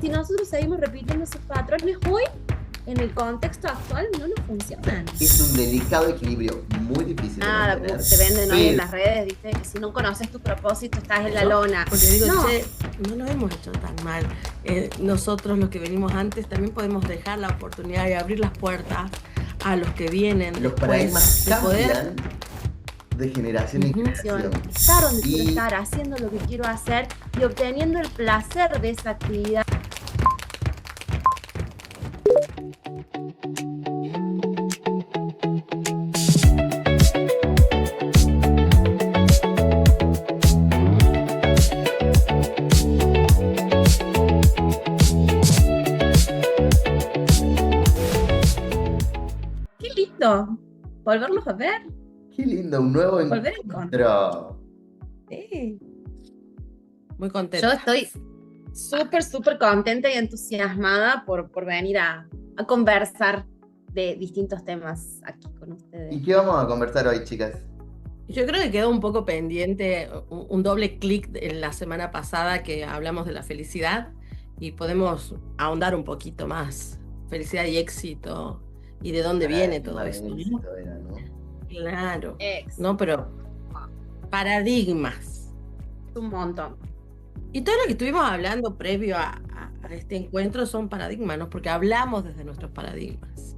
Si nosotros seguimos repitiendo esos patrones hoy, en el contexto actual, no nos funcionan. Es un delicado equilibrio muy difícil de Nada, como mantener. que te venden hoy en Pero las redes, ¿viste? Que si no conoces tu propósito, estás en la ¿no? lona. Porque digo, No, che, no lo hemos hecho tan mal. Nosotros, los que venimos antes, también podemos dejar la oportunidad de abrir las puertas a los que vienen los después, paradigmas de poder. cambian de generación en generación. estar donde quiero Y estar, haciendo lo que quiero hacer y obteniendo el placer de esa actividad. Qué lindo volverlos a ver, qué lindo, un nuevo volver a encontrar. encuentro. Sí. Muy Yo contenta. estoy súper contenta y entusiasmada por venir a conversar de distintos temas aquí con ustedes. ¿Y qué vamos a conversar hoy, chicas? Yo creo que quedó un poco pendiente un doble clic en la semana pasada que hablamos de la felicidad y podemos ahondar un poquito más. Felicidad y éxito y de dónde viene todo esto, ¿no? Éxito era, ¿no? Claro, Ex, ¿no? Pero paradigmas. un montón. Y todo lo que estuvimos hablando previo a este encuentro son paradigmas, ¿no? Porque hablamos desde nuestros paradigmas.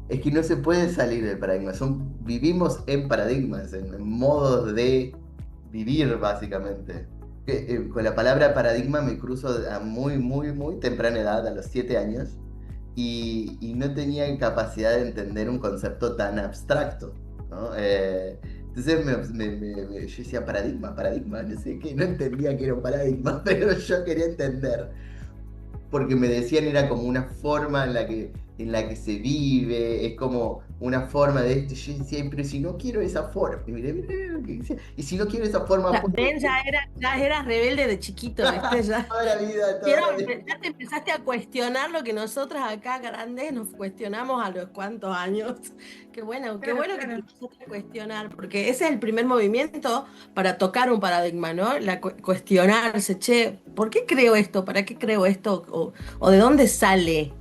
Es que no se puede salir del paradigma. Vivimos en paradigmas, en modos de vivir, básicamente. Con la palabra paradigma me cruzo a muy temprana edad, a los 7 años, y no tenía capacidad de entender un concepto tan abstracto, ¿no? Entonces yo decía paradigma, no sé qué, no entendía que era un paradigma, pero yo quería entender. Porque me decían era como una forma en la que se vive, es como una forma de esto. Yo decía, pero si no quiero esa forma, y miré lo que decía, y si no quiero esa forma, Ben ya eras rebelde de chiquito, ¿viste? Ya, toda la vida, toda la vida. ya te empezaste a cuestionar lo que nosotros acá grandes nos cuestionamos a los cuantos años. Qué bueno que te empezaste a cuestionar, porque ese es el primer movimiento para tocar un paradigma, ¿no? Cuestionarse, che, ¿por qué creo esto? ¿Para qué creo esto? ¿O de dónde sale?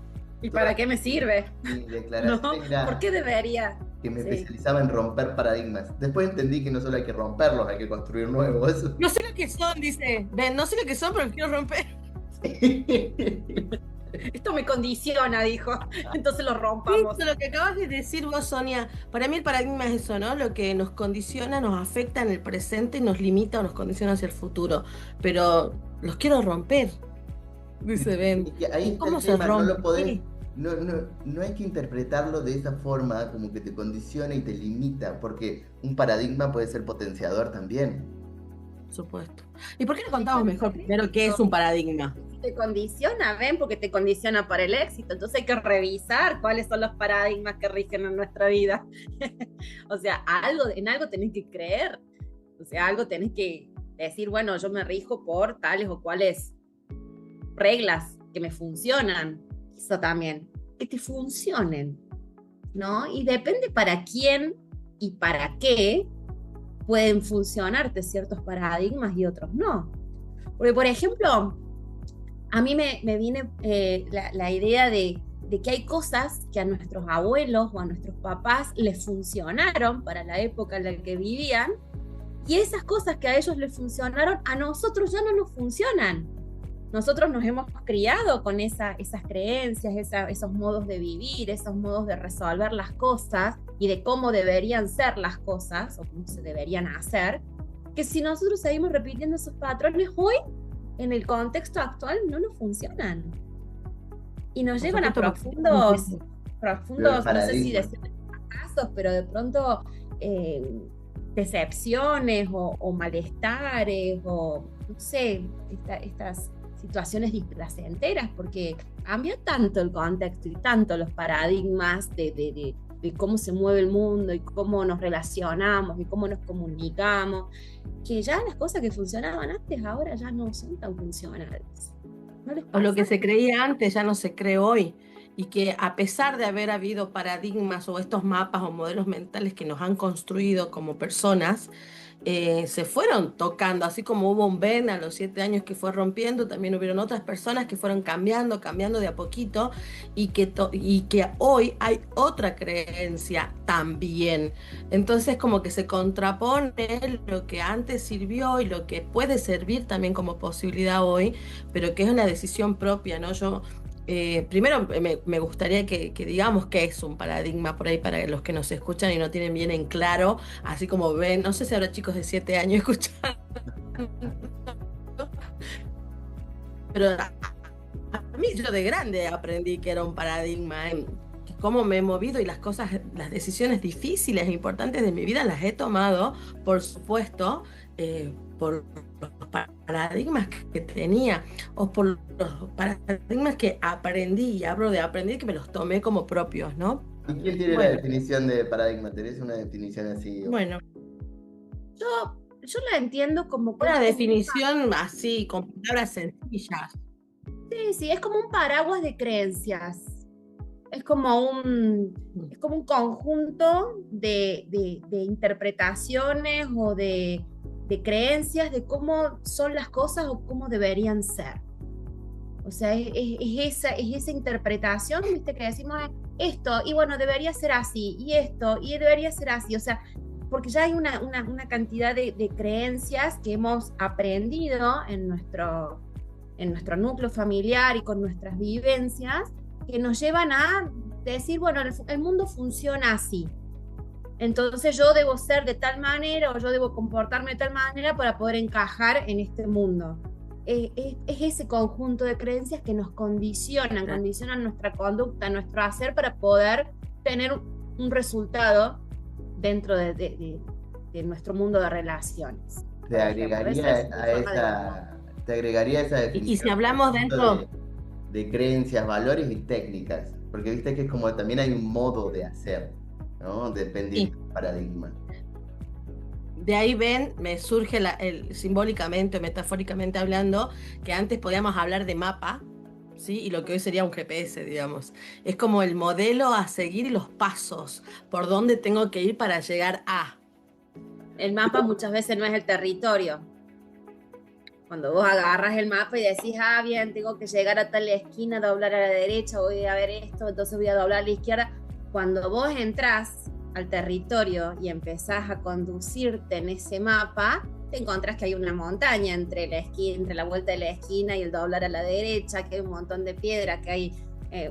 ¿Y para qué me sirve? Mi declaración ¿No? era ¿Por qué debería? que me Sí. especializaba en romper paradigmas. Después entendí que no solo hay que romperlos, hay que construir nuevos. No sé lo que son, dice Ben, no sé lo que son, pero los quiero romper. Esto me condiciona, dijo. Entonces lo rompamos. Eso, lo que acabas de decir vos, Sonia, para mí el paradigma es eso, ¿no? Lo que nos condiciona, nos afecta en el presente y nos limita o nos condiciona hacia el futuro. Pero los quiero romper, dice Ben. Y ahí ¿Y está cómo el se tema, no rompe? lo podés, no hay que interpretarlo de esa forma, como que te condiciona y te limita, porque un paradigma puede ser potenciador también. Por supuesto. ¿Y por qué no contamos mejor primero qué es un paradigma? Te condiciona, ven, porque te condiciona para el éxito. Entonces hay que revisar cuáles son los paradigmas que rigen en nuestra vida. O sea, en algo tenés que creer. O sea, algo tenés que decir, bueno, yo me rijo por tales o cuales reglas que me funcionan. Eso también, que te funcionen, ¿no? Y depende para quién y para qué pueden funcionarte ciertos paradigmas y otros no. Porque, por ejemplo, a mí me viene la idea de que hay cosas que a nuestros abuelos o a nuestros papás les funcionaron para la época en la que vivían, y esas cosas que a ellos les funcionaron, a nosotros ya no nos funcionan. Nosotros nos hemos criado con esas creencias, esos modos de vivir, esos modos de resolver las cosas y de cómo deberían ser las cosas o cómo se deberían hacer, que si nosotros seguimos repitiendo esos patrones hoy, en el contexto actual, no nos funcionan. Y nos llevan a profundos, no sé si decir fracasos, pero de pronto decepciones o malestares o, no sé, estas situaciones displacenteras, porque cambia tanto el contexto y tanto los paradigmas de cómo se mueve el mundo y cómo nos relacionamos y cómo nos comunicamos, que ya las cosas que funcionaban antes ahora ya no son tan funcionales. ¿No les pasa? O lo que se creía antes ya no se cree hoy. Y que a pesar de haber habido paradigmas o estos mapas o modelos mentales que nos han construido como personas, se fueron tocando, así como hubo un Ben a los 7 años que fue rompiendo, también hubieron otras personas que fueron cambiando de a poquito y que hoy hay otra creencia también. Entonces como que se contrapone lo que antes sirvió y lo que puede servir también como posibilidad hoy, pero que es una decisión propia, ¿no? Primero me gustaría que digamos qué es un paradigma por ahí para los que nos escuchan y no tienen bien en claro, así como ven, no sé si habrá chicos de 7 años escuchando, pero a mí yo de grande aprendí que era un paradigma, que cómo me he movido y las decisiones difíciles e importantes de mi vida las he tomado, por supuesto, por los paradigmas que tenía o por los paradigmas que aprendí, y hablo de aprender que me los tomé como propios, ¿no? ¿Y quién tiene la Bueno, definición de paradigma? ¿Tenés una definición así? bueno, Yo la entiendo como que es una como definición así, con palabras sencillas. sí, sí, es como un paraguas de creencias. Es como es como un conjunto de interpretaciones o de creencias de cómo son las cosas o cómo deberían ser. O sea, es esa interpretación, ¿viste? Que decimos esto, y bueno, debería ser así, y esto, y debería ser así. O sea, porque ya hay una cantidad de creencias que hemos aprendido en nuestro núcleo familiar y con nuestras vivencias, que nos llevan a decir, bueno, el mundo funciona así. Entonces yo debo ser de tal manera o yo debo comportarme de tal manera para poder encajar en este mundo. Es ese conjunto de creencias que nos condicionan nuestra conducta, nuestro hacer para poder tener un resultado dentro de nuestro mundo de relaciones. Te agregaría te agregaría esa Y si definición hablamos dentro... de creencias, valores y técnicas, porque viste que es como también hay un modo de hacer, ¿no? Dependiendo del paradigma. De ahí me surge simbólicamente o metafóricamente hablando, que antes podíamos hablar de mapa, ¿sí? Y lo que hoy sería un GPS, digamos. Es como el modelo a seguir y los pasos, por dónde tengo que ir para llegar a. El mapa muchas veces no es el territorio. Cuando vos agarras el mapa y decís, bien, tengo que llegar a tal esquina, doblar a la derecha, voy a ver esto, entonces voy a doblar a la izquierda. Cuando vos entrás al territorio y empezás a conducirte en ese mapa, te encontrás que hay una montaña entre la vuelta de la esquina y el doblar a la derecha, que hay un montón de piedra, que hay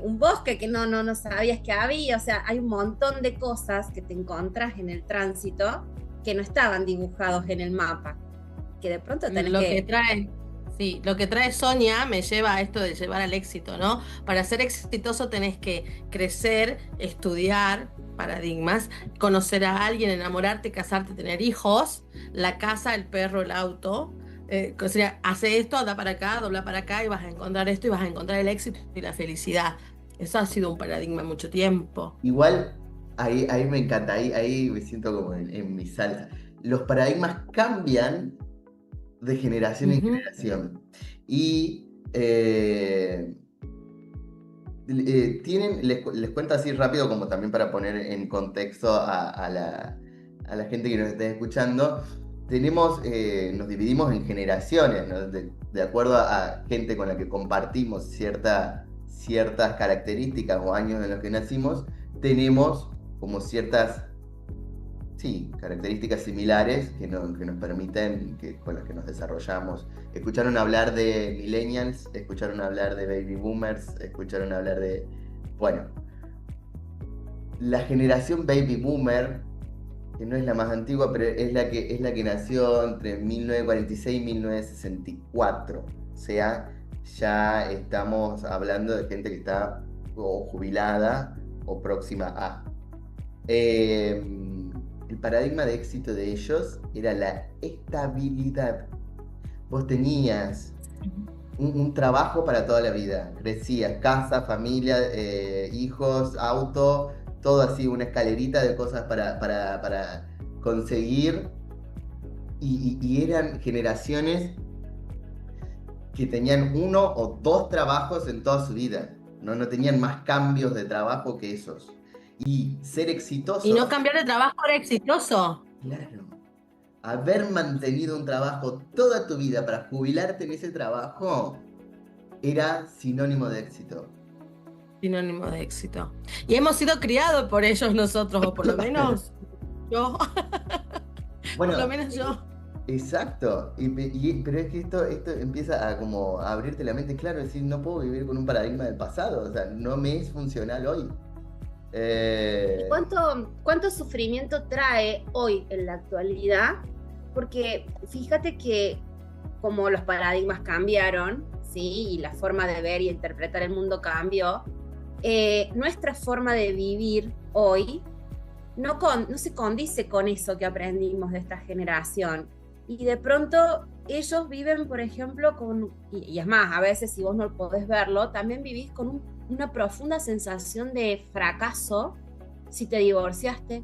un bosque que no sabías que había. O sea, hay un montón de cosas que te encontrás en el tránsito que no estaban dibujados en el mapa, que de pronto tenés lo que trae Sonia me lleva a esto de llevar al éxito, ¿no? Para ser exitoso tenés que crecer, estudiar paradigmas, conocer a alguien, enamorarte, casarte, tener hijos, la casa, el perro, el auto. O sea, hace esto, anda para acá, dobla para acá y vas a encontrar esto y vas a encontrar el éxito y la felicidad. Eso ha sido un paradigma mucho tiempo. Igual, ahí me encanta, ahí me siento como en mi salsa. Los paradigmas cambian de generación en generación. Y les cuento así rápido, como también para poner en contexto a la gente que nos esté escuchando. Nos dividimos en generaciones, ¿no? De acuerdo a gente con la que compartimos ciertas características o años en los que nacimos, tenemos como ciertas características similares que nos permiten, con las que nos desarrollamos. Escucharon hablar de millennials, escucharon hablar de baby boomers, escucharon hablar de... Bueno, la generación baby boomer, que no es la más antigua, pero es la que nació entre 1946 y 1964. O sea, ya estamos hablando de gente que está o jubilada o próxima a... el paradigma de éxito de ellos era la estabilidad. Vos tenías un trabajo para toda la vida. Crecías, casa, familia, hijos, auto, todo así, una escalerita de cosas para conseguir. Y eran generaciones que tenían 1 o 2 trabajos en toda su vida. No tenían más cambios de trabajo que esos. Y ser exitoso. Y no cambiar de trabajo era exitoso. Claro. haber mantenido un trabajo toda tu vida para jubilarte en ese trabajo era sinónimo de éxito. Sinónimo de éxito. Y hemos sido criados por ellos nosotros, o por lo menos yo. Bueno, por lo menos yo. exacto. Pero es que esto empieza a como a abrirte la mente, claro, es decir, no puedo vivir con un paradigma del pasado, o sea, no me es funcional hoy. ¿Cuánto sufrimiento trae hoy en la actualidad? Porque fíjate que como los paradigmas cambiaron, ¿sí? Y la forma de ver y interpretar el mundo cambió, nuestra forma de vivir hoy no se condice con eso que aprendimos de esta generación. Y de pronto ellos viven, por ejemplo, y es más, a veces si vos no podés verlo, también vivís con una profunda sensación de fracaso si te divorciaste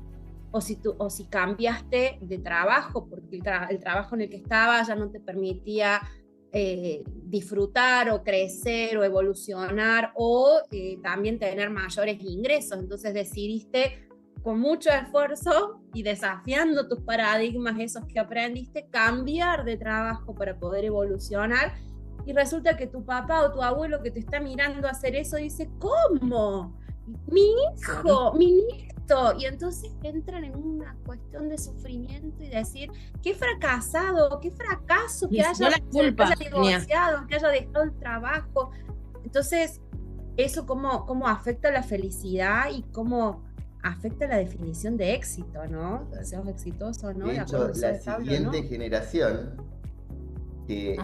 o si cambiaste de trabajo, porque el trabajo en el que estabas ya no te permitía disfrutar o crecer o evolucionar o también tener mayores ingresos. Entonces decidiste con mucho esfuerzo y desafiando tus paradigmas, esos que aprendiste, cambiar de trabajo para poder evolucionar. Y resulta que tu papá o tu abuelo que te está mirando hacer eso dice, ¿cómo? Mi hijo, mi nieto. Y entonces entran en una cuestión de sufrimiento y decir, qué fracasado, qué fracaso que haya divorciado, que haya dejado el trabajo. Entonces, eso cómo afecta la felicidad y cómo afecta la definición de éxito, ¿no? Seas exitoso, ¿no? De hecho, la siguiente generación, que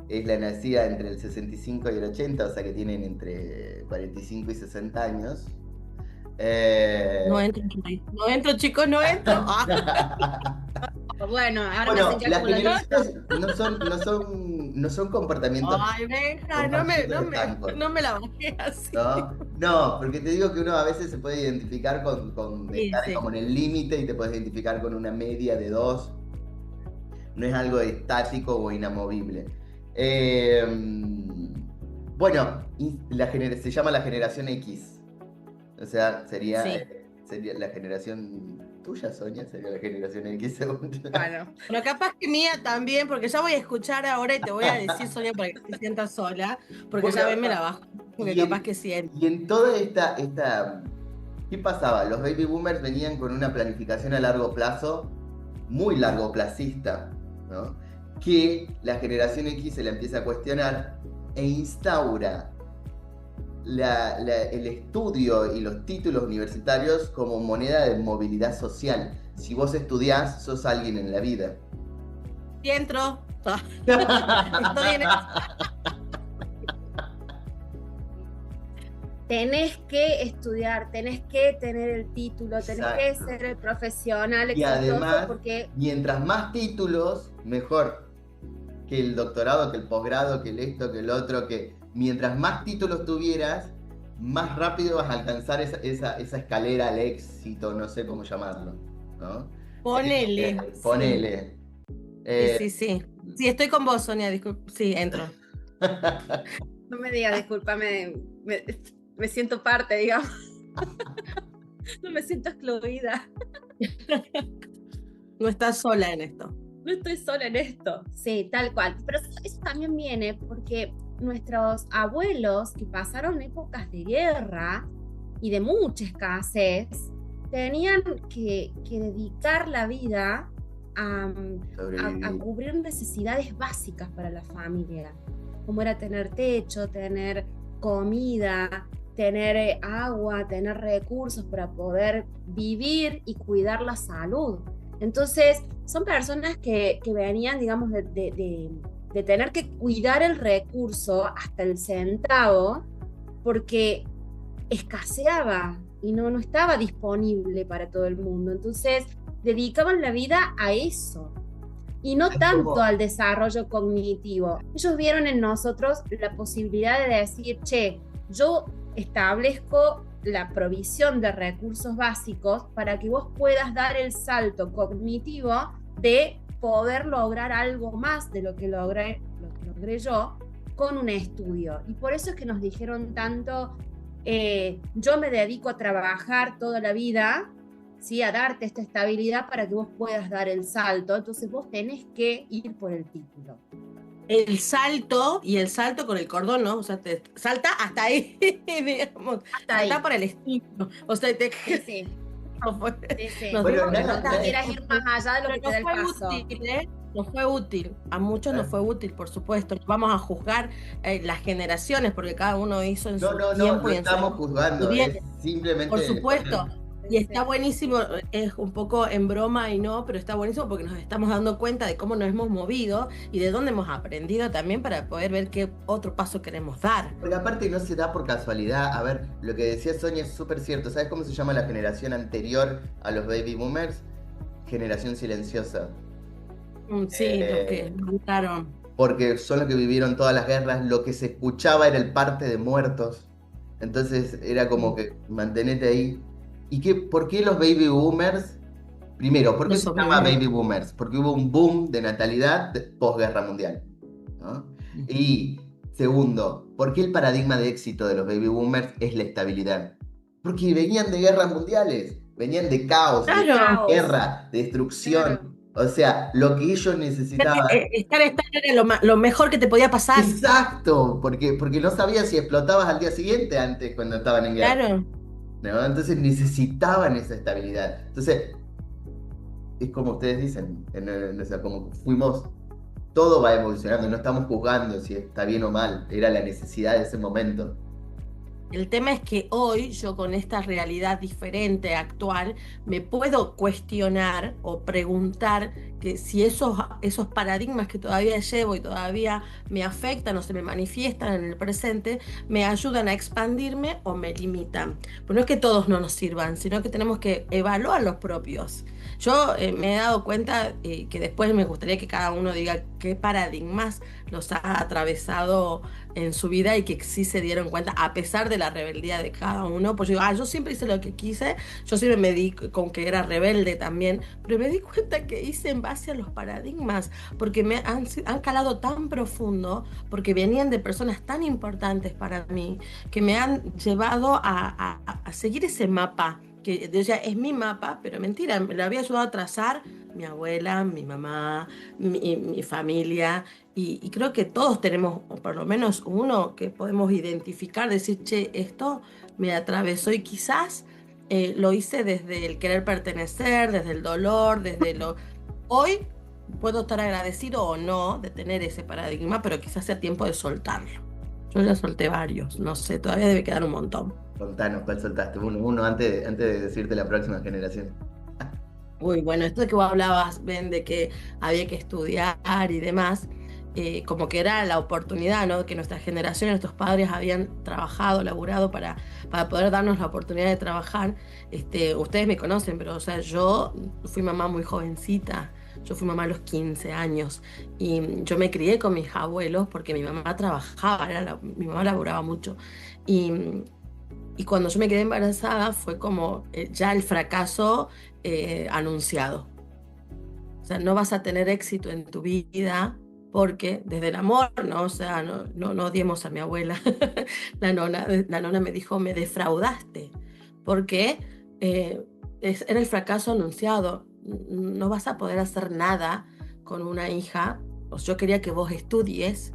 es la nacida entre el 65 y el 80, o sea que tienen entre 45 y 60 años. No entro, chicos, no entro. Bueno, ahora las generaciones no son comportamientos. Ay, Benja, no me la bajé así. No, porque te digo que uno a veces se puede identificar con estar como en el límite y te puedes identificar con una media de 2. No es algo estático o inamovible. Bueno, se llama la generación X. O sea, sería la generación tuya, Sonia, sería la generación X según. Bueno, pero capaz que mía también, porque ya voy a escuchar ahora y te voy a decir, Sonia, para que te sientas sola, porque ya ven, me la bajo, porque capaz que sí. Y en toda esta, ¿qué pasaba? Los baby boomers venían con una planificación a largo plazo, muy largoplacista, ¿no? Que la generación X se la empieza a cuestionar e instaura el estudio y los títulos universitarios como moneda de movilidad social. Si vos estudiás, sos alguien en la vida. Y entro. Estoy en Tenés que estudiar, tenés que tener el título, tenés que ser el profesional y además, porque mientras más títulos, mejor. Que el doctorado, que el posgrado, que el esto, que el otro, que mientras más títulos tuvieras, más rápido vas a alcanzar esa escalera al éxito, no sé cómo llamarlo, ¿no? Ponele. Ponele. Sí. Sí, estoy con vos, Sonia, disculpa. Sí, entro. No me digas, discúlpame, me siento parte, digamos. No me siento excluida. No estás sola en esto. No estoy sola en esto. Sí, tal cual. Pero eso también viene porque nuestros abuelos que pasaron épocas de guerra y de mucha escasez, tenían que dedicar la vida a cubrir necesidades básicas para la familia, como era tener techo, tener comida, tener agua, tener recursos para poder vivir y cuidar la salud. Entonces, son personas que venían, digamos, de tener que cuidar el recurso hasta el centavo, porque escaseaba y no estaba disponible para todo el mundo. Entonces, dedicaban la vida a eso y no tanto al desarrollo cognitivo. Ellos vieron en nosotros la posibilidad de decir, che, yo establezco la provisión de recursos básicos para que vos puedas dar el salto cognitivo de poder lograr algo más de lo que logré yo con un estudio. Y por eso es que nos dijeron tanto, yo me dedico a trabajar toda la vida ¿sí? A darte esta estabilidad para que vos puedas dar el salto. Entonces vos tenés que ir por el título. El salto y el salto con el cordón, ¿no? O sea, te salta hasta ahí, digamos. Hasta Salta ahí. por el estilo. O sea, Sí, sí. Sí, sí. Nos Bueno, dimos Que no cuenta te de quieras ir más allá de lo que te nos da el fue paso. útil, ¿eh? Nos fue útil. A muchos nos fue útil, por supuesto. No vamos a juzgar las generaciones, porque cada uno hizo en No, su no, no, tiempo no y en su estamos juzgando, es bien. Por simplemente supuesto. Y Sí, está sí. buenísimo, es un poco en broma y no, pero está buenísimo porque nos estamos dando cuenta de cómo nos hemos movido y de dónde hemos aprendido también para poder ver qué otro paso queremos dar. porque aparte no se da por casualidad. A ver, lo que decía Sonia es súper cierto. ¿Sabes cómo se llama la generación anterior a los baby boomers? Generación silenciosa. Sí, los que Eh, mataron. porque son los que vivieron todas las guerras. Lo que se escuchaba era el parte de muertos. Entonces era como que mantenete ahí. ¿Y por qué los baby boomers? Primero, ¿por No qué se llama sobrevivieron. baby boomers? Porque hubo un boom de natalidad posguerra mundial, ¿no? Y segundo, ¿por qué el paradigma de éxito de los baby boomers es la estabilidad? Porque venían de guerras mundiales, venían de caos, de Claro, Caos. guerra, de destrucción. Claro. O sea, lo que ellos necesitaban. estar era lo mejor que te podía pasar. Exacto, porque no sabías si explotabas al día siguiente antes cuando estaban en guerra, Claro. ¿no? Entonces necesitaban esa estabilidad. Entonces, es como ustedes dicen, o sea, como fuimos, todo va evolucionando, no estamos juzgando si está bien o mal, era la necesidad de ese momento. El tema es que hoy yo con esta realidad diferente, actual, me puedo cuestionar o preguntar que si esos paradigmas que todavía llevo y todavía me afectan o se me manifiestan en el presente, me ayudan a expandirme o me limitan. Pues no es que todos no nos sirvan, sino que tenemos que evaluar los propios. Yo me he dado cuenta que después me gustaría que cada uno diga qué paradigmas los ha atravesado en su vida y que sí se dieron cuenta, a pesar de la rebeldía de cada uno. Pues yo digo, yo siempre hice lo que quise, yo siempre me di con que era rebelde también, pero me di cuenta que hice en base a los paradigmas, porque me han calado tan profundo, porque venían de personas tan importantes para mí, que me han llevado a seguir ese mapa. Que o sea, es mi mapa, pero mentira, me lo había ayudado a trazar mi abuela, mi mamá, mi familia, y creo que todos tenemos, o por lo menos uno, que podemos identificar, decir, che, esto me atravesó y quizás lo hice desde el querer pertenecer, desde el dolor, desde lo... Hoy puedo estar agradecido o no de tener ese paradigma, pero quizás sea tiempo de soltarlo. Yo ya solté varios, no sé, todavía debe quedar un montón. Contanos, ¿cuál soltaste? Uno antes de decirte la próxima generación. Uy, bueno, esto de que vos hablabas, Ben, de que había que estudiar y demás, como que era la oportunidad, ¿no? Que nuestra generación, nuestros padres habían trabajado, laburado para poder darnos la oportunidad de trabajar. Ustedes me conocen, pero o sea, yo fui mamá muy jovencita. Yo fui mamá a los 15 años y yo me crié con mis abuelos porque mi mamá trabajaba, mi mamá laburaba mucho. Y, y cuando yo me quedé embarazada fue como ya el fracaso anunciado. O sea, no vas a tener éxito en tu vida porque desde el amor, ¿no? O sea, no odiemos a mi abuela. La nona me dijo, me defraudaste, porque era el fracaso anunciado. No vas a poder hacer nada con una hija. Pues yo quería que vos estudies.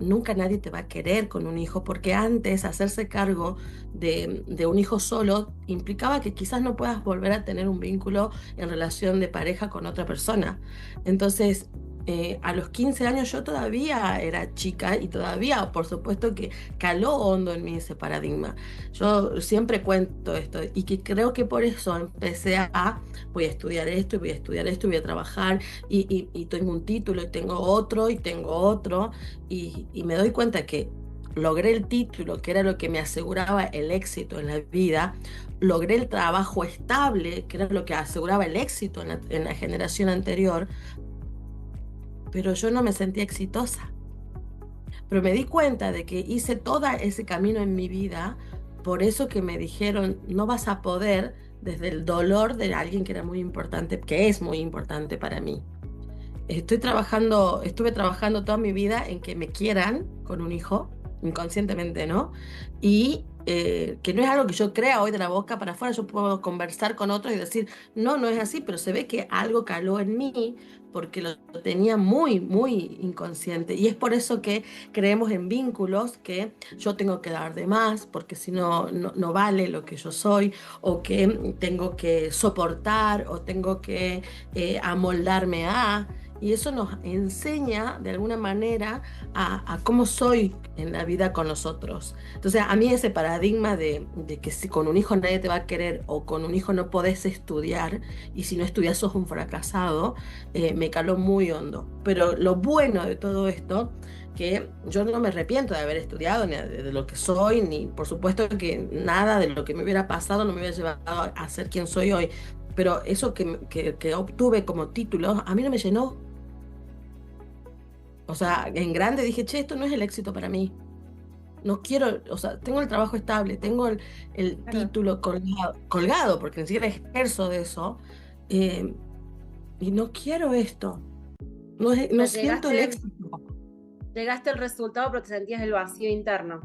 Nunca nadie te va a querer con un hijo, porque antes hacerse cargo de un hijo solo implicaba que quizás no puedas volver a tener un vínculo en relación de pareja con otra persona. Entonces, a los 15 años yo todavía era chica y todavía, por supuesto, que caló hondo en mí ese paradigma. Yo siempre cuento esto y que creo que por eso empecé voy a estudiar esto y voy a estudiar esto y voy a trabajar y tengo un título y tengo otro y tengo otro y me doy cuenta que logré el título, que era lo que me aseguraba el éxito en la vida, logré el trabajo estable, que era lo que aseguraba el éxito en la generación anterior, pero yo no me sentía exitosa. Pero me di cuenta de que hice todo ese camino en mi vida, por eso que me dijeron, no vas a poder, desde el dolor de alguien que era muy importante, que es muy importante para mí. Estuve trabajando toda mi vida en que me quieran con un hijo, inconscientemente, ¿no? Y que no es algo que yo crea hoy de la boca para afuera. Yo puedo conversar con otros y decir, no, no es así, pero se ve que algo caló en mí porque lo tenía muy, muy inconsciente. Y es por eso que creemos en vínculos que yo tengo que dar de más, porque si no, no vale lo que yo soy, o que tengo que soportar, o tengo que amoldarme a... Y eso nos enseña de alguna manera a cómo soy en la vida con los otros. Entonces, a mí ese paradigma de que si con un hijo nadie te va a querer o con un hijo no podés estudiar y si no estudias sos un fracasado, me caló muy hondo. Pero lo bueno de todo esto, que yo no me arrepiento de haber estudiado ni de lo que soy, ni por supuesto que nada de lo que me hubiera pasado no me hubiera llevado a ser quien soy hoy. Pero eso que obtuve como título, a mí no me llenó. O sea, en grande dije, che, esto no es el éxito para mí. No quiero, o sea, tengo el trabajo estable, tengo el Claro. título colgado, porque ni siquiera ejerzo de eso, eh, y no quiero esto. No, no siento el éxito. Llegaste al resultado, pero te sentías el vacío interno.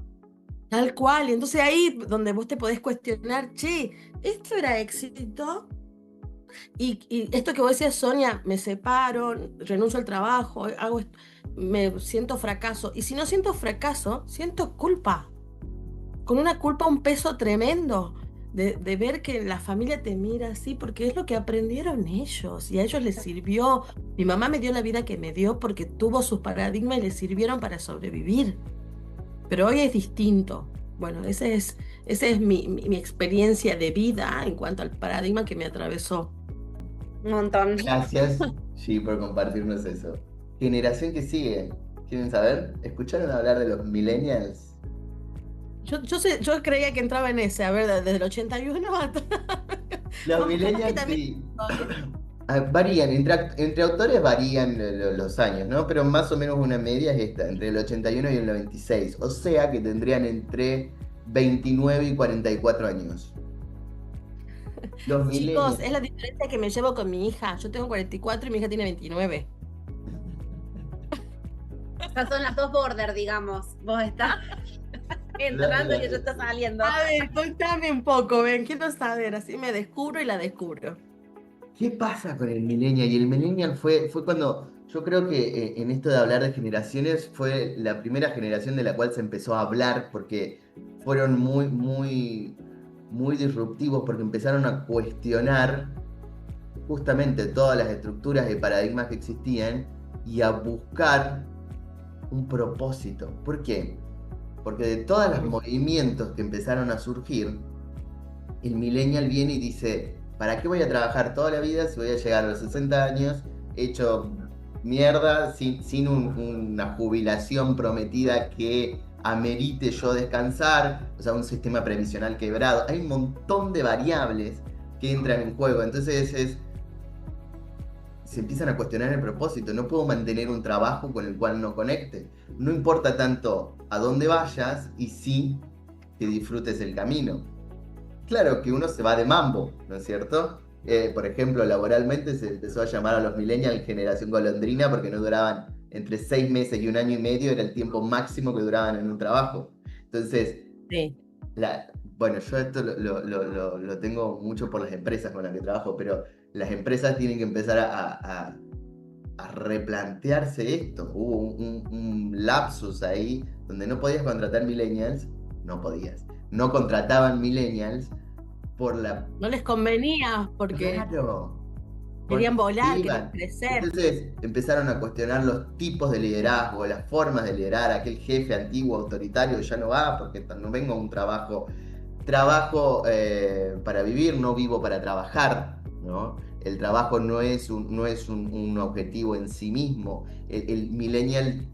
Tal cual. Y entonces ahí donde vos te podés cuestionar, che, ¿esto era éxito? Y esto que vos decías, Sonia, me separo, renuncio al trabajo, hago esto, me siento fracaso. Y si no siento fracaso, siento culpa. Con una culpa, un peso tremendo de ver que la familia te mira así, porque es lo que aprendieron ellos y a ellos les sirvió. Mi mamá me dio la vida que me dio porque tuvo sus paradigmas y les sirvieron para sobrevivir. Pero hoy es distinto. Bueno, esa es mi experiencia de vida en cuanto al paradigma que me atravesó. Un montón. Gracias, G, por compartirnos eso. Generación que sigue. ¿Quieren saber? ¿Escucharon hablar de los millennials? Yo creía que entraba en ese, a ver, desde el 81 hasta... Los millennials sí. Varían, entre autores varían los años, ¿no? Pero más o menos una media es esta, entre el 81 y el 96. O sea que tendrían entre 29 y 44 años. Los Chicos, es la diferencia que me llevo con mi hija. Yo tengo 44 y mi hija tiene 29. Estas son las dos border, digamos. Vos estás entrando y ella está saliendo. A ver, contame un poco, ven, quiero saber, así me descubro y la descubro. ¿Qué pasa con el millennial? Y el millennial fue cuando, yo creo que en esto de hablar de generaciones, fue la primera generación de la cual se empezó a hablar, porque fueron muy disruptivos, porque empezaron a cuestionar justamente todas las estructuras y paradigmas que existían y a buscar un propósito. ¿Por qué? Porque de todos los movimientos que empezaron a surgir, el millennial viene y dice, ¿para qué voy a trabajar toda la vida si voy a llegar a los 60 años hecho mierda, sin una jubilación prometida que amerite yo descansar? O sea, un sistema previsional quebrado. Hay un montón de variables que entran en juego. Entonces se empiezan a cuestionar el propósito. No puedo mantener un trabajo con el cual no conecte. No importa tanto a dónde vayas y sí que disfrutes el camino. Claro que uno se va de mambo, ¿no es cierto? Por ejemplo, laboralmente se empezó a llamar a los millennials generación golondrina porque no duraban entre 6 meses y 1 año y medio, era el tiempo máximo que duraban en un trabajo. Entonces, Sí. Bueno, yo esto lo tengo mucho por las empresas con las que trabajo, pero las empresas tienen que empezar a replantearse esto. Hubo un lapsus ahí donde no podías contratar millennials, no podías. No contrataban millennials por la... No les convenía porque Claro. querían volar, Iban. querían crecer. Entonces empezaron a cuestionar los tipos de liderazgo, las formas de liderar. Aquel jefe antiguo, autoritario, ya no va porque no vengo a un trabajo para vivir, no vivo para trabajar, ¿no? El trabajo no es un objetivo en sí mismo. El millennial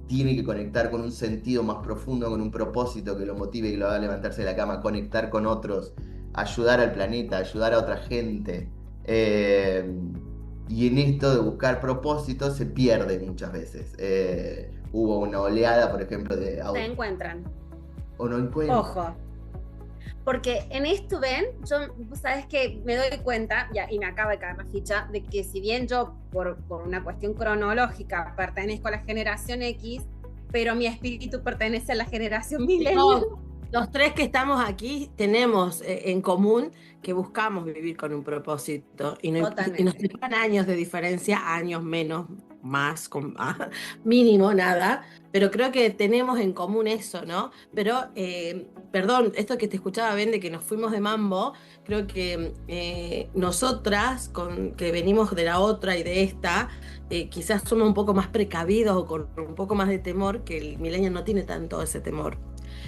tiene que conectar con un sentido más profundo, con un propósito que lo motive y lo haga levantarse de la cama, conectar con otros, ayudar al planeta, ayudar a otra gente. Y en esto de buscar propósitos se pierde muchas veces. Hubo una oleada, por ejemplo, de... Se encuentran. O no encuentran. Ojo. Porque en esto, ven, vos sabes que me doy cuenta, y me acaba de caer la ficha, de que si bien yo, por una cuestión cronológica, pertenezco a la generación X, pero mi espíritu pertenece a la generación millennial. Los tres que estamos aquí tenemos en común que buscamos vivir con un propósito y nos Totalmente. separan años de diferencia, años menos, más, mínimo, nada, pero creo que tenemos en común eso, ¿no? Pero, perdón, esto que te escuchaba, Ben, de que nos fuimos de mambo, creo que nosotras, que venimos de la otra y de esta, quizás somos un poco más precavidos o con un poco más de temor, que el millennial no tiene tanto ese temor.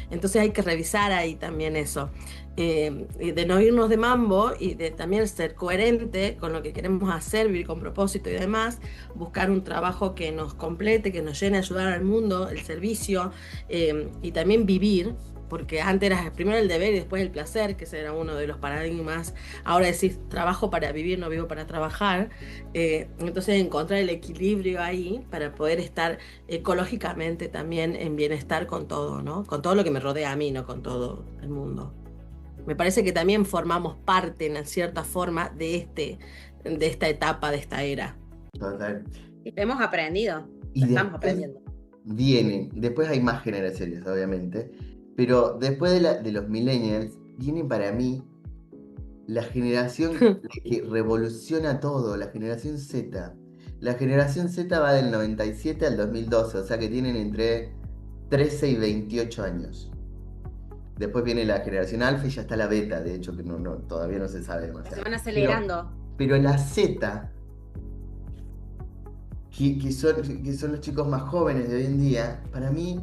Entonces hay que revisar ahí también eso, de no irnos de mambo y de también ser coherente con lo que queremos hacer, vivir con propósito y demás, buscar un trabajo que nos complete, que nos llene, ayudar al mundo, el servicio, y también vivir, porque antes era primero el deber y después el placer, que ese era uno de los paradigmas. Ahora decís, trabajo para vivir, no vivo para trabajar. Entonces encontrar el equilibrio ahí para poder estar ecológicamente también en bienestar con todo, ¿no? Con todo lo que me rodea a mí, no con todo el mundo. Me parece que también formamos parte, en cierta forma, de esta etapa, de esta era. Total. Y lo hemos aprendido, Y lo estamos después aprendiendo. después hay más generaciones, obviamente, pero después de los millennials, viene para mí la generación que revoluciona todo, la generación Z. La generación Z va del 97 al 2012, o sea que tienen entre 13 y 28 años. Después viene la generación Alfa y ya está la beta, de hecho, que todavía no se sabe Se demasiado. van acelerando. Pero la Z, que son los chicos más jóvenes de hoy en día, para mí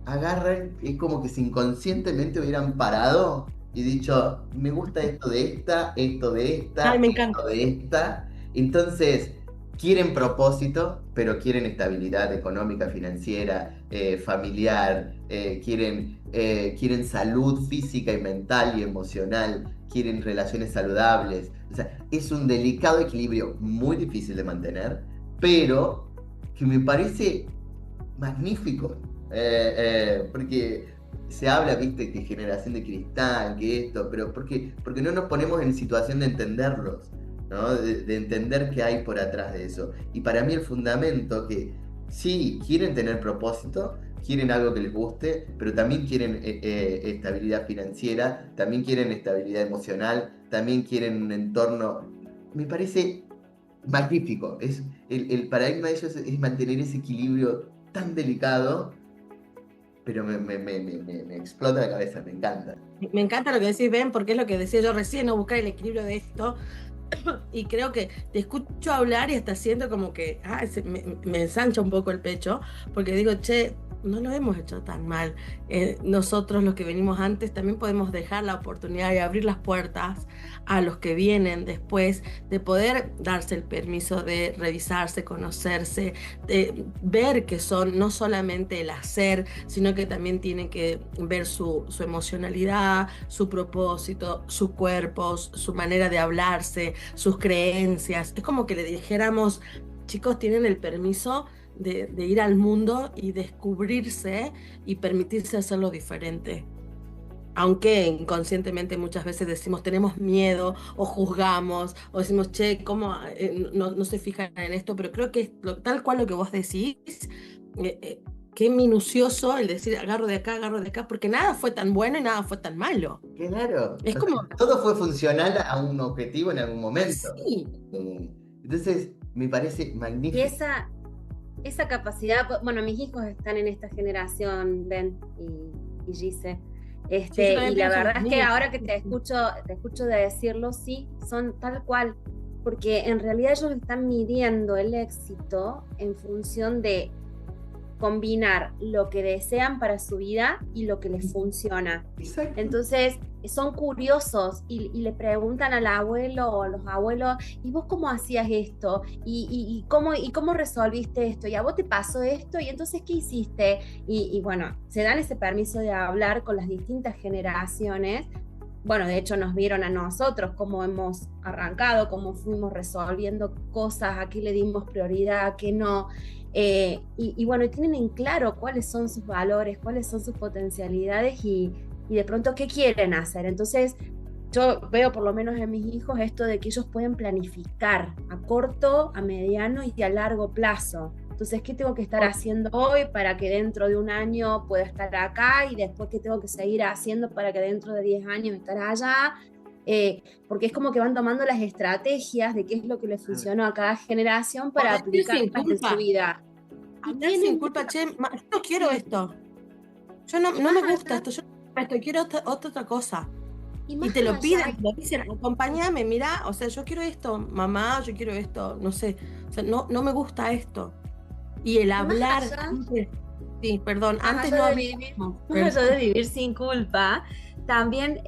agarran, es como que si inconscientemente hubieran parado y dicho, me gusta esto de esta, esto de esta, Ay, me esto encanta. de esta. Entonces, quieren propósito, pero quieren estabilidad económica, financiera, familiar, quieren salud física y mental y emocional, quieren relaciones saludables. O sea, es un delicado equilibrio muy difícil de mantener, pero que me parece magnífico. Porque se habla, viste, que generación de cristal, que esto, pero porque no nos ponemos en situación de entenderlos, ¿no? De entender qué hay por atrás de eso. Y para mí el fundamento que sí, quieren tener propósito, quieren algo que les guste, pero también quieren estabilidad financiera, también quieren estabilidad emocional, también quieren un entorno, me parece magnífico. El paradigma de ellos es mantener ese equilibrio tan delicado, pero me explota la cabeza, me encanta. Me encanta lo que decís, Ben, porque es lo que decía yo recién, no buscar el equilibrio de esto. Y creo que te escucho hablar y hasta siento como que me ensancha un poco el pecho, porque digo, che, no lo hemos hecho tan mal. Nosotros, los que venimos antes, también podemos dejar la oportunidad de abrir las puertas a los que vienen después, de poder darse el permiso de revisarse, conocerse, de ver que son no solamente el hacer, sino que también tienen que ver su emocionalidad, su propósito, sus cuerpos, su manera de hablarse, sus creencias. Es como que le dijéramos, chicos, tienen el permiso de ir al mundo y descubrirse y permitirse hacerlo diferente. Aunque inconscientemente muchas veces decimos tenemos miedo o juzgamos o decimos, che, ¿cómo no se fijan en esto? Pero creo que es tal cual lo que vos decís, qué minucioso el decir agarro de acá, porque nada fue tan bueno y nada fue tan malo. Claro, Es como, todo fue funcional a un objetivo en algún momento. sí. Entonces, me parece Y magnífico. esa capacidad, bueno, mis hijos están en esta generación, Ben y Gise. Sí, yo Y también la pienso verdad lo es que mismo. ahora que te escucho de decirlo, sí, son tal cual, porque en realidad ellos están midiendo el éxito en función de combinar lo que desean para su vida y lo que les funciona. Exacto. Entonces son curiosos y le preguntan al abuelo o a los abuelos, ¿y vos cómo hacías esto? ¿Y cómo resolviste esto? ¿Y a vos te pasó esto? ¿Y entonces qué hiciste? Y bueno, se dan ese permiso de hablar con las distintas generaciones. Bueno, de hecho nos vieron a nosotros cómo hemos arrancado, cómo fuimos resolviendo cosas, a qué le dimos prioridad, a qué no. Y bueno, tienen en claro cuáles son sus valores, cuáles son sus potencialidades y de pronto qué quieren hacer. Entonces, yo veo por lo menos en mis hijos esto de que ellos pueden planificar a corto, a mediano y a largo plazo. Entonces, ¿qué tengo que estar haciendo hoy para que dentro de un año pueda estar acá? Y después, ¿qué tengo que seguir haciendo para que dentro de 10 años estar allá? Porque es como que van tomando las estrategias de qué es lo que le funcionó a cada generación Por para decir sin aplicarlas en su culpa. vida. Y Hablar sin tienen culpa, che, yo no quiero esto. Yo no me gusta esto, yo no quiero esto, quiero otra cosa. y Y más te lo allá piden, te lo dicen, acompáñame, mira, o sea, yo quiero esto, mamá, yo quiero esto, no sé, o sea, no me gusta esto. Y el y más hablar allá, antes, sí, perdón, más antes allá no de había. vivir, más allá de vivir sin culpa, también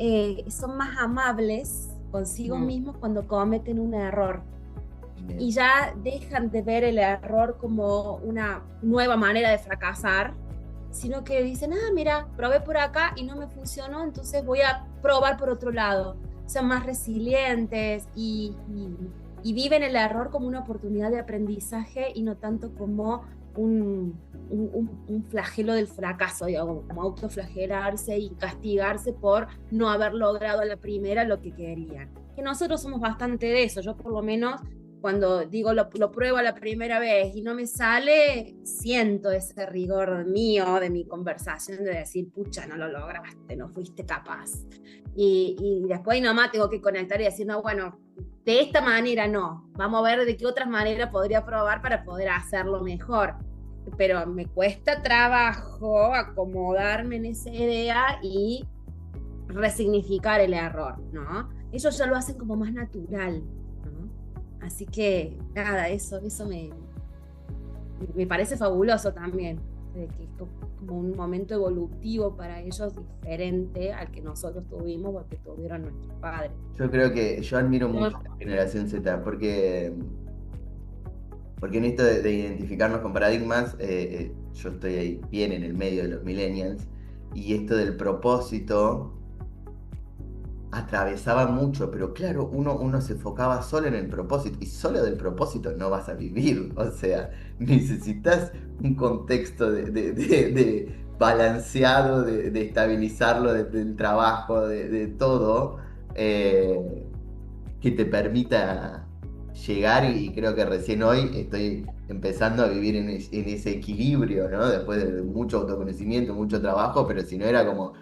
son más amables consigo mismos cuando cometen un error. Y ya dejan de ver el error como una nueva manera de fracasar, sino que dicen, mira, probé por acá y no me funcionó, entonces voy a probar por otro lado. Son más resilientes y viven el error como una oportunidad de aprendizaje y no tanto como un flagelo del fracaso, digamos, como autoflagelarse y castigarse por no haber logrado a la primera lo que querían. Que nosotros somos bastante de eso, yo por lo menos cuando digo lo pruebo la primera vez y no me sale, siento ese rigor mío de mi conversación de decir, pucha, no lo lograste, no fuiste capaz. Y después nomás tengo que conectar y decir, no, bueno, de esta manera no, vamos a ver de qué otras maneras podría probar para poder hacerlo mejor. Pero me cuesta trabajo acomodarme en esa idea y resignificar el error, ¿no? Ellos ya lo hacen como más natural. Así que, nada, eso me parece fabuloso también, de que es como un momento evolutivo para ellos diferente al que nosotros tuvimos o que tuvieron nuestros padres. Yo creo que yo admiro mucho a la generación Z, porque en esto de identificarnos con paradigmas, yo estoy ahí bien en el medio de los millennials, y esto del propósito atravesaba mucho, pero claro, uno se enfocaba solo en el propósito, y solo del propósito no vas a vivir, o sea, necesitas un contexto de balanceado, de estabilizarlo, del trabajo, de todo, que te permita llegar, y creo que recién hoy estoy empezando a vivir en ese equilibrio, ¿no? Después de mucho autoconocimiento, mucho trabajo, pero si no era como...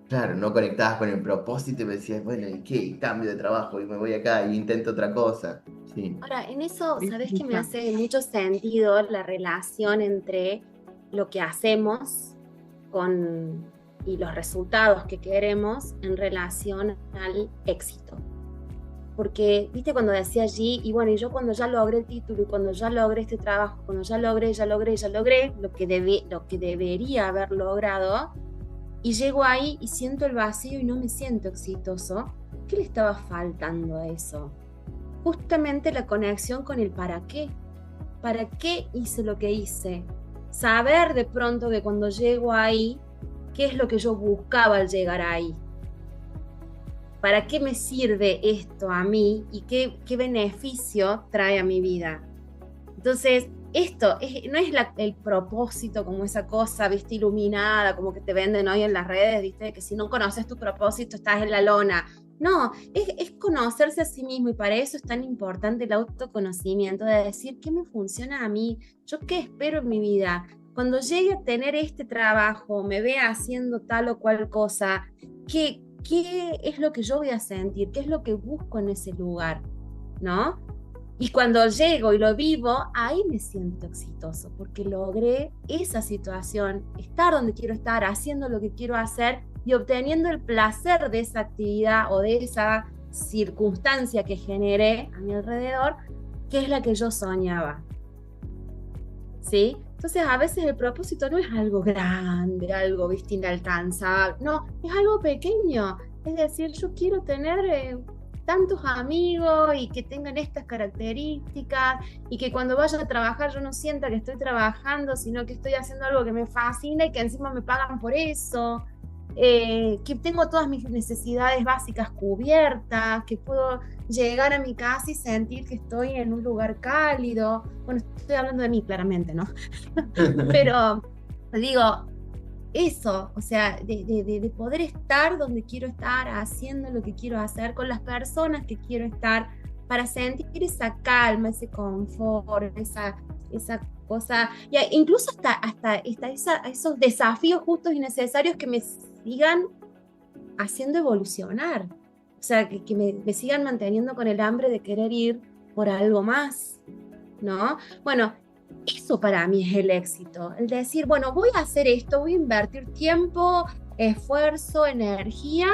Claro, no conectabas con el propósito y me decías, bueno, ¿y qué? Cambio de trabajo y me voy acá y intento otra cosa. Sí. Ahora, en eso, ¿sabes que me hace mucho sentido la relación entre lo que hacemos y los resultados que queremos en relación al éxito? Porque, viste, cuando decía allí, y bueno, y yo cuando ya logré el título, y cuando ya logré este trabajo, cuando ya logré lo que debería haber logrado, y llego ahí y siento el vacío y no me siento exitoso, ¿qué le estaba faltando a eso? Justamente la conexión con el para qué. ¿Para qué hice lo que hice? Saber de pronto que cuando llego ahí, ¿qué es lo que yo buscaba al llegar ahí? ¿Para qué me sirve esto a mí y qué beneficio trae a mi vida? Entonces, esto no es el propósito como esa cosa, viste, iluminada, como que te venden hoy en las redes, viste, que si no conoces tu propósito estás en la lona. No, es conocerse a sí mismo, y para eso es tan importante el autoconocimiento, de decir qué me funciona a mí, yo qué espero en mi vida. Cuando llegue a tener este trabajo, me vea haciendo tal o cual cosa, ¿qué es lo que yo voy a sentir? ¿Qué es lo que busco en ese lugar? ¿No? Y cuando llego y lo vivo, ahí me siento exitoso, porque logré esa situación, estar donde quiero estar, haciendo lo que quiero hacer y obteniendo el placer de esa actividad o de esa circunstancia que generé a mi alrededor, que es la que yo soñaba. ¿Sí? Entonces, a veces el propósito no es algo grande, algo, viste, inalcanzable, no, es algo pequeño. Es decir, yo quiero tener tantos amigos y que tengan estas características, y que cuando vaya a trabajar yo no sienta que estoy trabajando, sino que estoy haciendo algo que me fascina y que encima me pagan por eso, que tengo todas mis necesidades básicas cubiertas, que puedo llegar a mi casa y sentir que estoy en un lugar cálido. Bueno, estoy hablando de mí claramente, ¿no? Pero digo, eso, o sea, de poder estar donde quiero estar, haciendo lo que quiero hacer, con las personas que quiero estar, para sentir esa calma, ese confort, esa cosa, y incluso hasta esos desafíos justos y necesarios que me sigan haciendo evolucionar, o sea, que me sigan manteniendo con el hambre de querer ir por algo más, ¿no? Bueno, eso para mí es el éxito, el decir, bueno, voy a hacer esto, voy a invertir tiempo, esfuerzo, energía,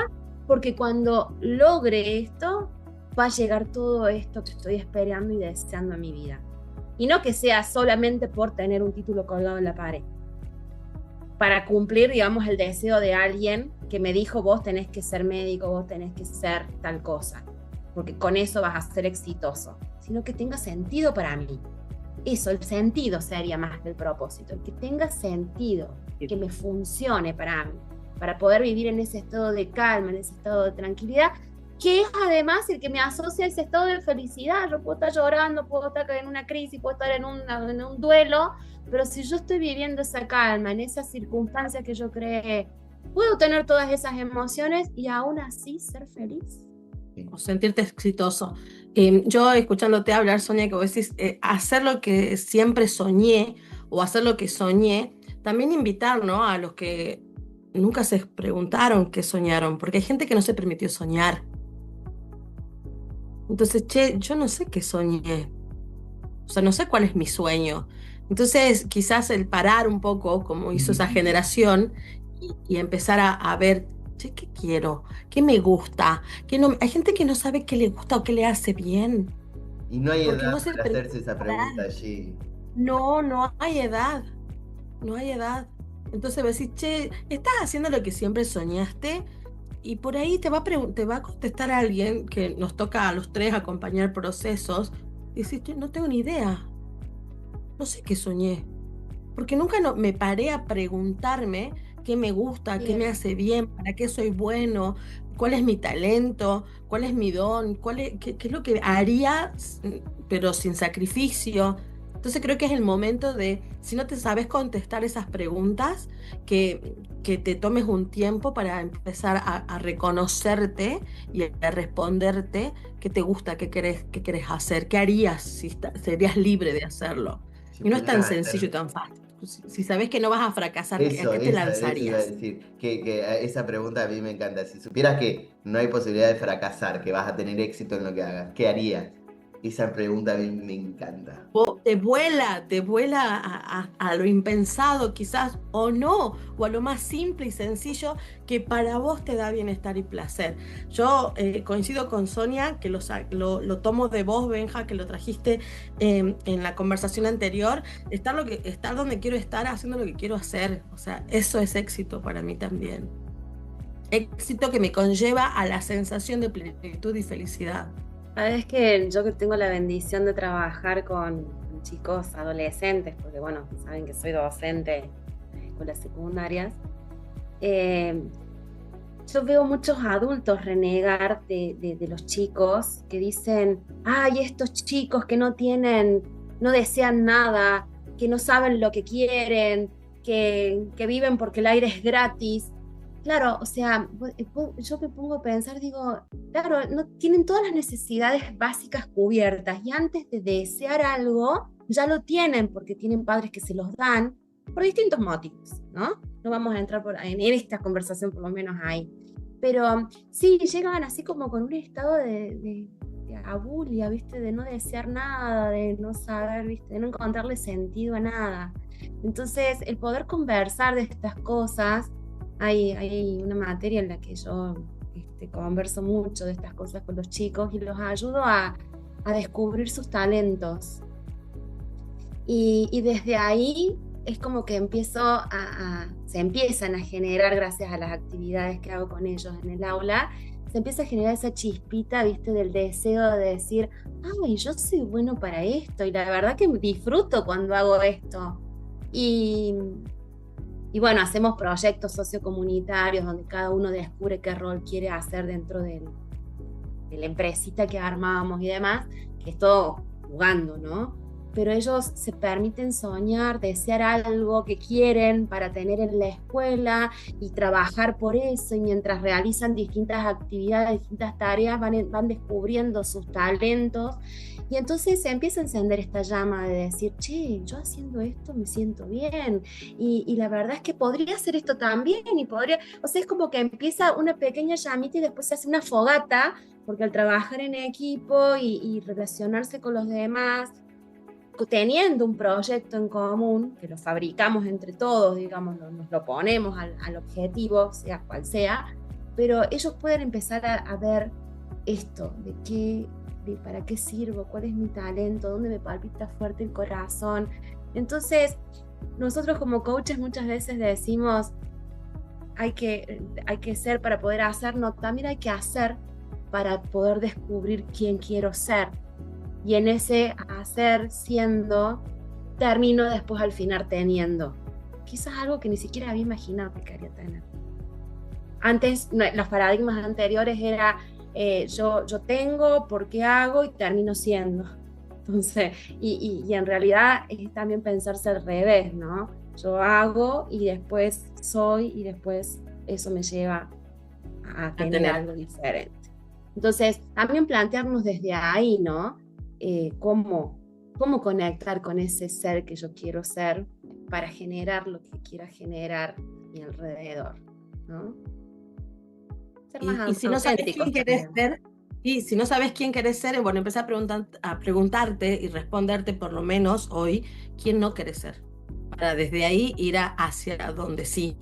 porque cuando logre esto, va a llegar todo esto que estoy esperando y deseando en mi vida. Y no que sea solamente por tener un título colgado en la pared, para cumplir, digamos, el deseo de alguien que me dijo, vos tenés que ser médico, vos tenés que ser tal cosa, porque con eso vas a ser exitoso, sino que tenga sentido para mí. Eso, el sentido sería más que el propósito, el que tenga sentido, que me funcione para mí, para poder vivir en ese estado de calma, en ese estado de tranquilidad, que es además el que me asocia a ese estado de felicidad. Yo puedo estar llorando, puedo estar en una crisis, puedo estar en un duelo, pero si yo estoy viviendo esa calma, en esas circunstancias que yo creé, puedo tener todas esas emociones y aún así ser feliz. O sentirte exitoso. Yo escuchándote hablar, Sonia, que vos decís, hacer lo que siempre soñé o hacer lo que soñé, también invitar, ¿no?, a los que nunca se preguntaron qué soñaron, porque hay gente que no se permitió soñar. Entonces, yo no sé qué soñé, o sea, no sé cuál es mi sueño. Entonces, quizás el parar un poco, como hizo esa generación, y empezar a ver, ¿qué quiero? ¿Qué me gusta? ¿Qué no? Hay gente que no sabe qué le gusta o qué le hace bien. Y no hay Porque edad no se para hacerse esa pregunta allí. No hay edad. No hay edad. Entonces vas a decir, che, estás haciendo lo que siempre soñaste, y por ahí te va a contestar alguien que nos toca a los tres acompañar procesos, y decir, che, no tengo ni idea. No sé qué soñé. Porque nunca me paré a preguntarme qué me gusta, qué me hace bien, para qué soy bueno, cuál es mi talento, cuál es mi don, qué es lo que haría, pero sin sacrificio. Entonces creo que es el momento de, si no te sabes contestar esas preguntas, que te tomes un tiempo para empezar a reconocerte y a responderte qué te gusta, qué querés hacer, qué harías si serías libre de hacerlo. Y no es tan sencillo y tan fácil. Si sabes que no vas a fracasar, ¿a qué te lanzarías? Eso iba a decir, que esa pregunta a mí me encanta. Si supieras que no hay posibilidad de fracasar, que vas a tener éxito en lo que hagas, ¿qué harías? Esa pregunta a mí me encanta. Te vuela a lo impensado quizás, o no, o a lo más simple y sencillo que para vos te da bienestar y placer. Yo coincido con Sonia, que lo tomo de vos, Benja, que lo trajiste en la conversación anterior, estar donde quiero estar, haciendo lo que quiero hacer. O sea, eso es éxito para mí también. Éxito que me conlleva a la sensación de plenitud y felicidad. Sabes que yo que tengo la bendición de trabajar con chicos adolescentes, porque bueno, saben que soy docente en escuelas secundarias, yo veo muchos adultos renegar de los chicos que dicen, ay, estos chicos que no desean nada, que no saben lo que quieren, que viven porque el aire es gratis. Claro, o sea, yo me pongo a pensar, digo, claro, no tienen todas las necesidades básicas cubiertas y antes de desear algo, ya lo tienen porque tienen padres que se los dan por distintos motivos, ¿no? No vamos a entrar en esta conversación, por lo menos ahí. Pero sí, llegan así como con un estado de abulia, ¿viste? De no desear nada, de no saber, ¿viste? De no encontrarle sentido a nada. Entonces, el poder conversar de estas cosas, hay una materia en la que yo converso mucho de estas cosas con los chicos y los ayudo a descubrir sus talentos. Y desde ahí es como que se empiezan a generar, gracias a las actividades que hago con ellos en el aula, se empieza a generar esa chispita, ¿viste? Del deseo de decir, ay, yo soy bueno para esto y la verdad que disfruto cuando hago esto. Y bueno, hacemos proyectos sociocomunitarios donde cada uno descubre qué rol quiere hacer dentro de la empresita que armamos y demás, que es todo jugando, ¿no? pero ellos se permiten soñar, desear algo que quieren para tener en la escuela y trabajar por eso, y mientras realizan distintas actividades, distintas tareas, van descubriendo sus talentos, y entonces se empieza a encender esta llama de decir, che, yo haciendo esto me siento bien, y la verdad es que podría hacer esto también, y podría, o sea, es como que empieza una pequeña llamita y después se hace una fogata, porque al trabajar en equipo y relacionarse con los demás, teniendo un proyecto en común, que lo fabricamos entre todos, digamos, nos lo ponemos al objetivo, sea cual sea, pero ellos pueden empezar a ver esto, para qué sirvo, cuál es mi talento, dónde me palpita fuerte el corazón. Entonces, nosotros como coaches muchas veces decimos, hay que ser para poder hacer, no, también hay que hacer para poder descubrir quién quiero ser. Y en ese hacer, siendo, termino después al final teniendo. Quizás algo que ni siquiera había imaginado que quería tener. Antes, los paradigmas anteriores era yo tengo, porque hago y termino siendo. Entonces, y en realidad es también pensarse al revés, ¿no? Yo hago y después soy y después eso me lleva a tener algo diferente. Entonces, también plantearnos desde ahí, ¿no? Cómo conectar con ese ser que yo quiero ser para generar lo que quiera generar a mi alrededor, ¿no? Ser más y si no sabes quién querés ser, y si no sabes quién querés ser, bueno, empezar a preguntarte y responderte por lo menos hoy quién no querés ser, para desde ahí ir hacia donde sí,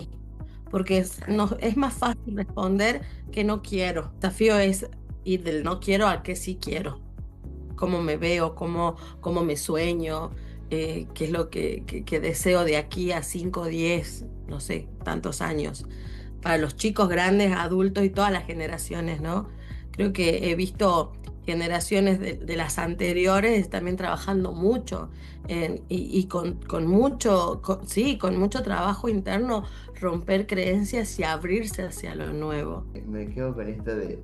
porque es más fácil responder que no quiero. El desafío es ir del no quiero al que sí quiero. Cómo me veo, cómo me sueño, qué es lo que deseo de aquí a 5, 10, no sé, tantos años. Para los chicos, grandes, adultos y todas las generaciones, ¿no? Creo que he visto generaciones de las anteriores también trabajando mucho y con mucho trabajo interno, romper creencias y abrirse hacia lo nuevo. Me quedo con esto de,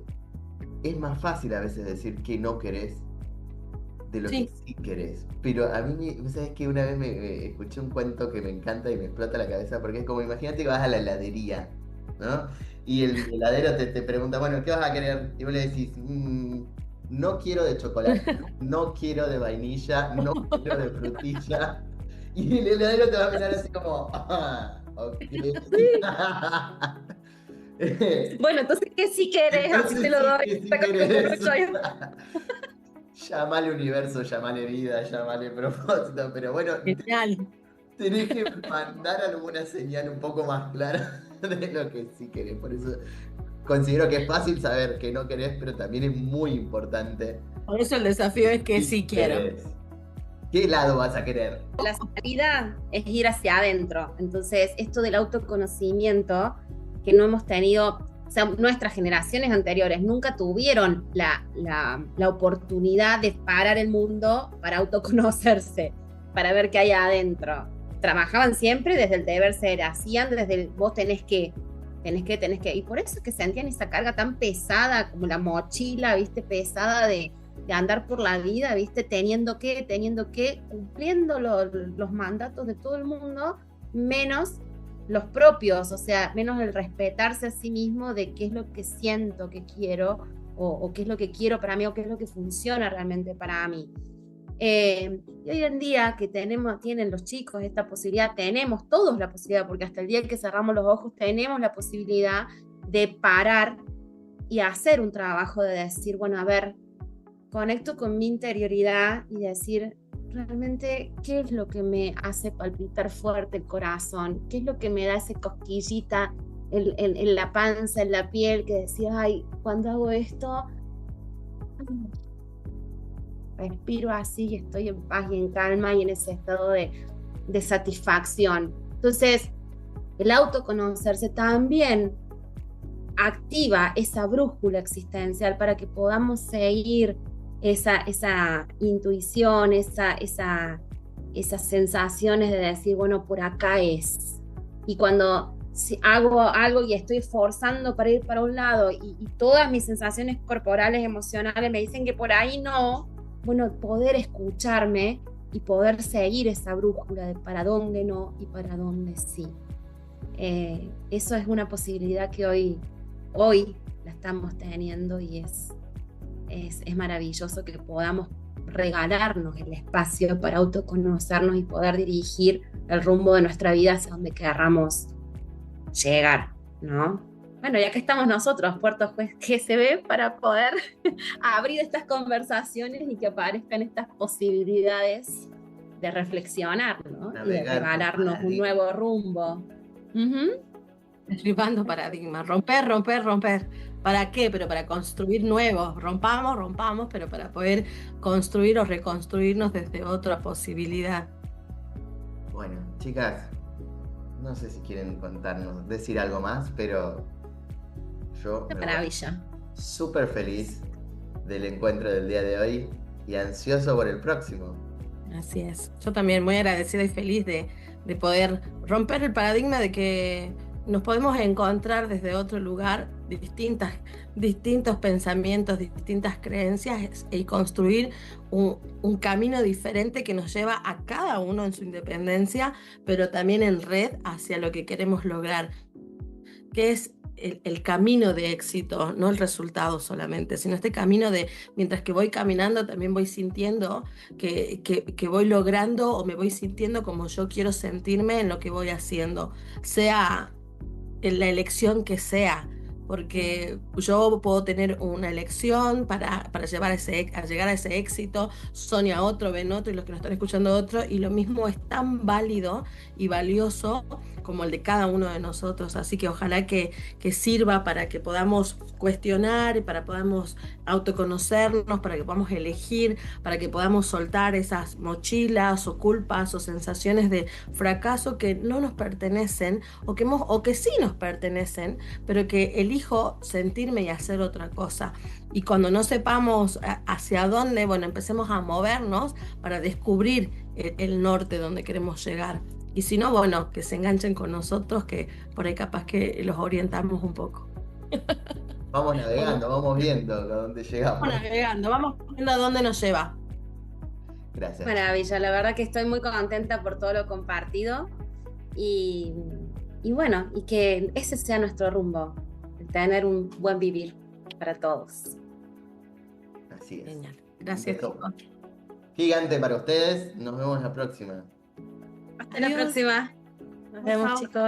es más fácil a veces decir que no querés de lo que sí querés. Pero a mí, ¿sabes qué? Una vez me escuché un cuento que me encanta y me explota la cabeza, porque es como, imagínate que vas a la heladería, ¿no? Y el heladero te pregunta, bueno, ¿qué vas a querer? Y vos le decís, no quiero de chocolate, no quiero de vainilla, no quiero de frutilla. Y el heladero te va a mirar así como, ok. Bueno, entonces, ¿qué sí querés? Así te lo doy. ¿Qué sí querés? Llamale universo, llamale vida, llamale propósito, pero bueno, tenés que mandar alguna señal un poco más clara de lo que sí querés. Por eso considero que es fácil saber que no querés, pero también es muy importante. Por eso el desafío es que sí quiero. ¿Qué lado vas a querer? La salida es ir hacia adentro. Entonces, esto del autoconocimiento que no hemos tenido, o sea, nuestras generaciones anteriores nunca tuvieron la oportunidad de parar el mundo para autoconocerse, para ver qué hay adentro. Trabajaban siempre desde el deber ser, hacían desde el vos tenés que, y por eso es que sentían esa carga tan pesada, como la mochila, ¿viste? Pesada de andar por la vida, ¿viste? Teniendo que, cumpliendo los mandatos de todo el mundo, menos los propios, o sea, menos el respetarse a sí mismo de qué es lo que siento que quiero, o qué es lo que quiero para mí, o qué es lo que funciona realmente para mí. Y hoy en día que tienen los chicos esta posibilidad, tenemos todos la posibilidad, porque hasta el día que cerramos los ojos tenemos la posibilidad de parar y hacer un trabajo de decir, bueno, a ver, conecto con mi interioridad y decir, realmente, ¿qué es lo que me hace palpitar fuerte el corazón? ¿Qué es lo que me da esa cosquillita en la panza, en la piel, que decía, ay, cuando hago esto, respiro así y estoy en paz y en calma y en ese estado de satisfacción? Entonces, el autoconocerse también activa esa brújula existencial para que podamos seguir esa intuición, esas sensaciones de decir, bueno, por acá es. Y cuando hago algo y estoy forzando para ir para un lado y todas mis sensaciones corporales, emocionales me dicen que por ahí no, bueno, poder escucharme y poder seguir esa brújula de para dónde no y para dónde sí. Eso es una posibilidad que hoy la estamos teniendo y es maravilloso que podamos regalarnos el espacio para autoconocernos y poder dirigir el rumbo de nuestra vida hacia donde querramos llegar, ¿no? Bueno, ya que estamos nosotros, Puerto Juez GSB, para poder abrir estas conversaciones y que aparezcan estas posibilidades de reflexionar, ¿no? Y de regalarnos un nuevo rumbo. Derribando paradigmas, romper. ¿Para qué? Pero para construir nuevos. Rompamos, pero para poder construir o reconstruirnos desde otra posibilidad. Bueno, chicas, no sé si quieren contarnos, decir algo más, pero yo Qué maravilla. Súper feliz del encuentro del día de hoy y ansioso por el próximo. Así es. Yo también muy agradecida y feliz de poder romper el paradigma de que nos podemos encontrar desde otro lugar, distintos pensamientos, distintas creencias y construir un camino diferente que nos lleva a cada uno en su independencia, pero también en red hacia lo que queremos lograr, que es el camino de éxito, no el resultado solamente, sino este camino de, mientras que voy caminando, también voy sintiendo que voy logrando o me voy sintiendo como yo quiero sentirme en lo que voy haciendo, sea en la elección que sea, porque yo puedo tener una elección para llegar a ese éxito, Sonia otro, Ben otro y los que nos están escuchando otro, y lo mismo es tan válido y valioso como el de cada uno de nosotros, así que ojalá que sirva para que podamos cuestionar y para que podamos autoconocernos, para que podamos elegir, para que podamos soltar esas mochilas o culpas o sensaciones de fracaso que no nos pertenecen o que sí nos pertenecen, pero que elijo sentirme y hacer otra cosa. Y cuando no sepamos hacia dónde, bueno, empecemos a movernos para descubrir el norte donde queremos llegar. Y si no, bueno, que se enganchen con nosotros, que por ahí capaz que los orientamos un poco. Vamos navegando, vamos viendo a dónde llegamos. Vamos navegando, vamos viendo a dónde nos lleva. Gracias. Maravilla, la verdad que estoy muy contenta por todo lo compartido y bueno, y que ese sea nuestro rumbo, tener un buen vivir para todos. Así es. Genial. Gracias, chicos. Gigante para ustedes. Nos vemos la próxima. Hasta la próxima. Nos vemos, chicos.